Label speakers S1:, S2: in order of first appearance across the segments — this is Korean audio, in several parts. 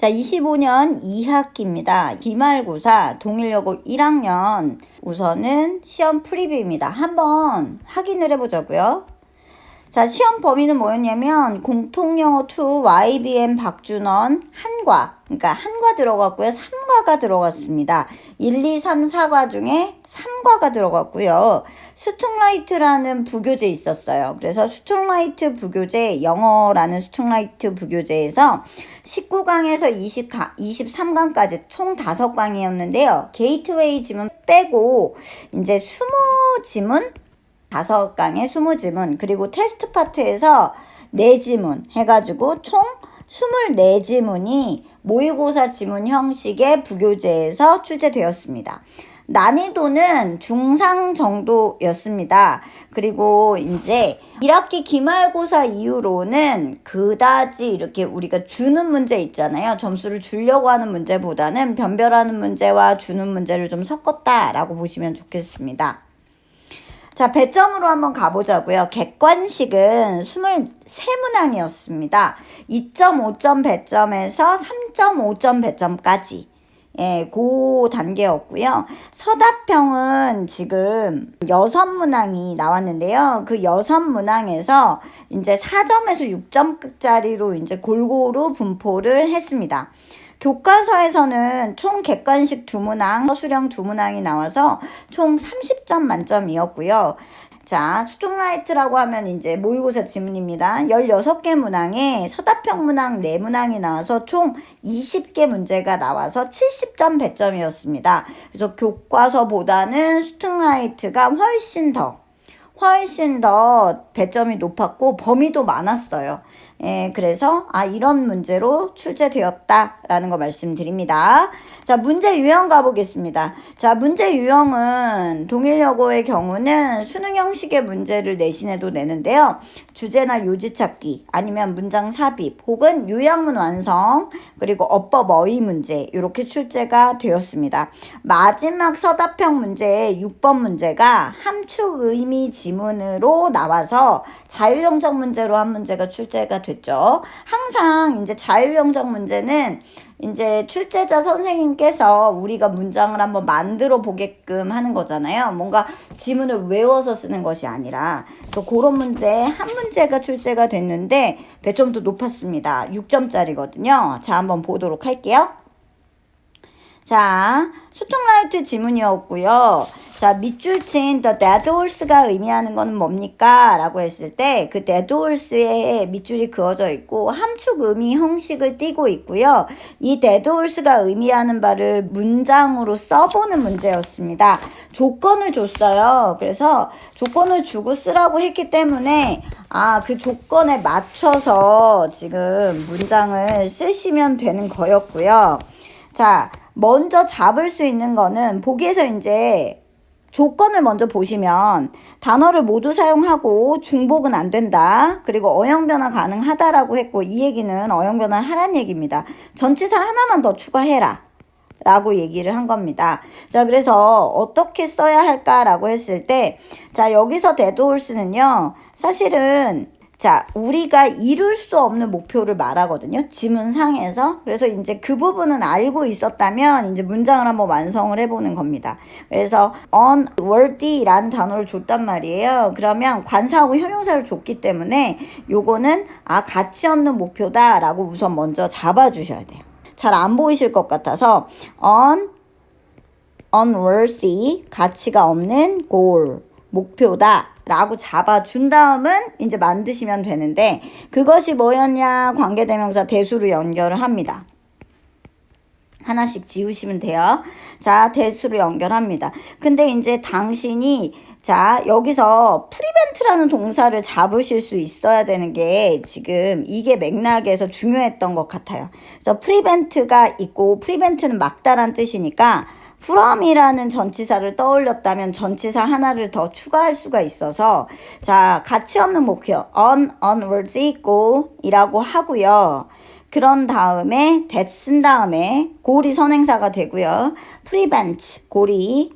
S1: 자, 25년 2학기입니다. 기말고사 동일여고 1학년 우선은 시험 프리뷰입니다. 한번 확인을 해보자고요. 자, 시험 범위는 뭐였냐면 공통영어 2 YBM 박준원 한과, 그러니까 한과 들어갔고요. 3과가 들어갔습니다. 1, 2, 3, 4과 중에 3과가 들어갔고요. 스퉁라이트라는 부교재 있었어요. 그래서 스퉁라이트 부교재, 영어라는 스퉁라이트 부교재에서 19강에서 23강까지 총 5강이었는데요. 게이트웨이 지문 빼고 이제 20지문 5강에 20지문, 그리고 테스트 파트에서 4지문 해가지고 총 24지문이 모의고사 지문 형식의 부교재에서 출제되었습니다. 난이도는 중상 정도였습니다. 그리고 이제 1학기 기말고사 이후로는 그다지 이렇게 우리가 주는 문제 있잖아요. 점수를 주려고 하는 문제보다는 변별하는 문제와 주는 문제를 좀 섞었다라고 보시면 좋겠습니다. 자, 배점으로 한번 가보자고요. 객관식은 23문항이었습니다. 2.5점 배점에서 3.5점 배점까지. 예, 그 단계였고요. 서답형은 지금 6문항이 나왔는데요. 그 6문항에서 이제 4점에서 6점짜리로 이제 골고루 분포를 했습니다. 교과서에서는 총 객관식 2문항, 수령 2문항이 나와서 총 30점 만점이었고요. 자, 스퉁라이트라고 하면 이제 모의고사 지문입니다. 16개 문항에 서답형 문항 4문항이 나와서 총 20개 문제가 나와서 70점 배점이었습니다. 그래서 교과서보다는 스퉁라이트가 훨씬 더 배점이 높았고 범위도 많았어요. 예, 그래서 이런 문제로 출제되었다라는 거 말씀드립니다. 자, 문제 유형 가보겠습니다. 자, 문제 유형은 동일여고의 경우는 수능 형식의 문제를 내신에도 내는데요. 주제나 요지 찾기, 아니면 문장 삽입, 혹은 요약문 완성, 그리고 어법 어휘 문제 이렇게 출제가 되었습니다. 마지막 서답형 문제 6번 문제가 함축 의미 지문으로 나와서 자율영적 문제로 한 문제가 출제가 됐죠. 항상 이제 자율영적 문제는 이제 출제자 선생님께서 우리가 문장을 한번 만들어 보게끔 하는 거잖아요. 뭔가 지문을 외워서 쓰는 것이 아니라. 또 그런 문제 한 문제가 출제가 됐는데 배점도 높았습니다. 6점짜리거든요. 자, 한번 보도록 할게요. 자, 스퉁라이트 지문이었고요. 자, 밑줄 친 the dead horse가 의미하는 건 뭡니까? 라고 했을 때 그 dead horse에 밑줄이 그어져 있고 함축 의미 형식을 띠고 있고요. 이 dead horse가 의미하는 바를 문장으로 써보는 문제였습니다. 조건을 줬어요. 그래서 조건을 주고 쓰라고 했기 때문에 그 조건에 맞춰서 지금 문장을 쓰시면 되는 거였고요. 자, 먼저 잡을 수 있는 거는 보기에서 이제 조건을 먼저 보시면 단어를 모두 사용하고 중복은 안 된다. 그리고 어형변화 가능하다라고 했고 이 얘기는 어형변화를 하라는 얘기입니다. 전치사 하나만 더 추가해라 라고 얘기를 한 겁니다. 자, 그래서 어떻게 써야 할까라고 했을 때 자, 여기서 dead horse는요. 사실은 자, 우리가 이룰 수 없는 목표를 말하거든요. 지문상에서. 그래서 이제 그 부분은 알고 있었다면 이제 문장을 한번 완성을 해보는 겁니다. 그래서 unworthy라는 단어를 줬단 말이에요. 그러면 관사하고 형용사를 줬기 때문에 요거는 가치 없는 목표다라고 우선 먼저 잡아주셔야 돼요. 잘 안 보이실 것 같아서 unworthy, 가치가 없는 goal, 목표다 라고 잡아준 다음은 이제 만드시면 되는데 그것이 뭐였냐? 관계대명사 대수로 연결을 합니다. 하나씩 지우시면 돼요. 자, 대수로 연결합니다. 근데 이제 당신이 자, 여기서 프리벤트라는 동사를 잡으실 수 있어야 되는 게 지금 이게 맥락에서 중요했던 것 같아요. 그래서 프리벤트가 있고 프리벤트는 막다란 뜻이니까 from이라는 전치사를 떠올렸다면 전치사 하나를 더 추가할 수가 있어서 자, 가치 없는 목표 unworthy goal이라고 하고요. 그런 다음에 that 쓴 다음에 goal이 선행사가 되고요. prevent goal이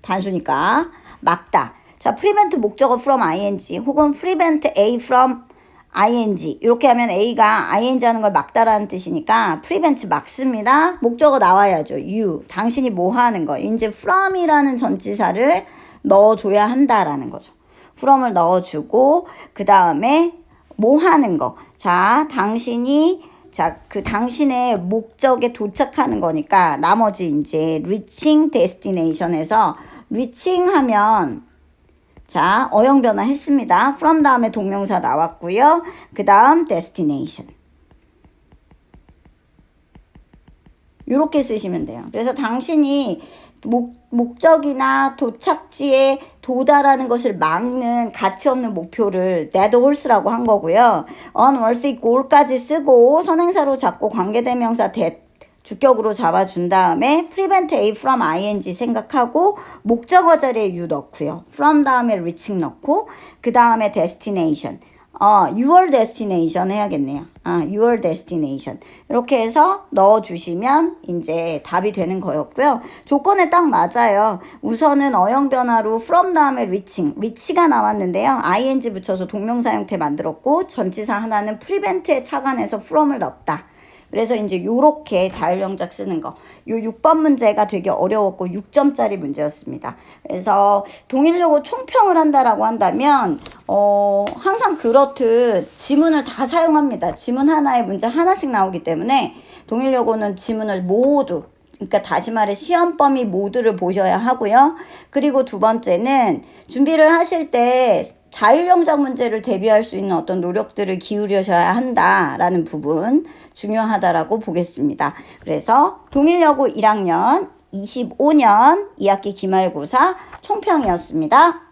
S1: 단수니까 막다. 자, prevent 목적어 from ing 혹은 prevent A from ing 이렇게 하면 A가 ing 하는 걸 막다라는 뜻이니까 prevent 막습니다. 목적어 나와야죠. you 당신이 뭐 하는 거 이제 from이라는 전치사를 넣어줘야 한다라는 거죠. from을 넣어주고 그 다음에 뭐 하는 거. 자 당신이 그 당신의 목적에 도착하는 거니까 나머지 이제 reaching destination에서 reaching 하면 자, 어용 변화 했습니다. from 다음에 동명사 나왔고요. 그 다음 destination. 이렇게 쓰시면 돼요. 그래서 당신이 목적이나 도착지에 도달하는 것을 막는 가치 없는 목표를 that horse라고 한 거고요. unworthy goal까지 쓰고 선행사로 잡고 관계대명사 that 주격으로 잡아준 다음에 prevent A from ing 생각하고 목적어 자리에 you 넣고요. from 다음에 reaching 넣고 그 다음에 destination. your destination 해야겠네요. your destination. 이렇게 해서 넣어주시면 이제 답이 되는 거였고요. 조건에 딱 맞아요. 우선은 어용 변화로 from 다음에 reach가 나왔는데요. ing 붙여서 동명사 형태 만들었고 전치사 하나는 prevent에 착안해서 from을 넣었다. 그래서 이제 요렇게 자율영작 쓰는 거. 요 6번 문제가 되게 어려웠고 6점짜리 문제였습니다. 그래서 동일요고 총평을 한다라고 한다면 항상 그렇듯 지문을 다 사용합니다. 지문 하나에 문제 하나씩 나오기 때문에 동일요고는 지문을 모두 그러니까 다시 말해 시험 범위 모두를 보셔야 하고요. 그리고 두 번째는 준비를 하실 때 자율영작 문제를 대비할 수 있는 어떤 노력들을 기울이셔야 한다라는 부분 중요하다라고 보겠습니다. 그래서 동일여고 1학년 25년 2학기 기말고사 총평이었습니다.